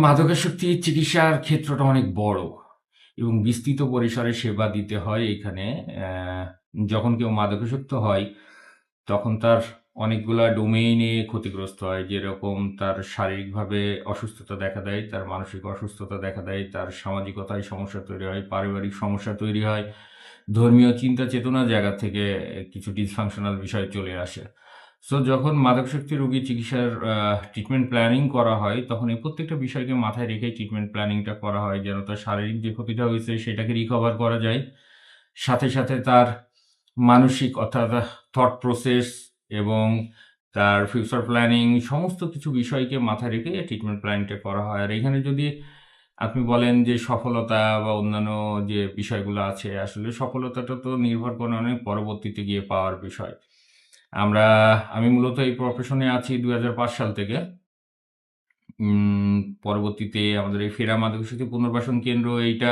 মাদকাসক্তি চিকিৎসার ক্ষেত্রটা অনেক বড় এবং বিস্তৃত পরিসরে সেবা দিতে হয় এখানে। যখন কেউ মাদকাসক্ত হয়, তখন তার অনেকগুলা ডোমেইনে ক্ষতিগ্রস্ত হয়। যেরকম তার শারীরিকভাবে অসুস্থতা দেখা দেয়, তার মানসিক অসুস্থতা দেখা দেয়, তার সামাজিকতায় সমস্যা তৈরি হয়, পারিবারিক সমস্যা তৈরি হয়, ধর্মীয় চিন্তা চেতনার জায়গা থেকে কিছু ডিসফাংশনাল বিষয় চলে আসে। সো যখন মাদকাসক্তি রোগী চিকিৎসার ট্রিটমেন্ট প্ল্যানিং করা হয়, তখন এই প্রত্যেকটা বিষয়কে মাথায় রেখেই ট্রিটমেন্ট প্ল্যানিংটা করা হয় যেন তার শারীরিক যে ক্ষতিটা হয়েছে সেটাকে রিকভার করা যায়। সাথে, সাথে তার মানসিক অর্থাৎ থট প্রসেস এবং তার ফিউচার প্ল্যানিং সমস্ত কিছু বিষয়কে মাথায় রেখে ট্রিটমেন্ট প্ল্যানিংটা করা হয়। আর এখানে যদি আপনি বলেন যে সফলতা বা অন্যান্য যে বিষয়গুলো আছে, আসলে সফলতাটা তো নির্ভর করে অনেক পরবর্তীতে গিয়ে পাওয়ার বিষয়। আমরা আমি মূলত এই প্রফেশনে আছি ২০০৫ সাল থেকে। উম পরবর্তীতে আমাদের এই ফেরা মাদকাসক্তি পুনর্বাসন কেন্দ্র এইটা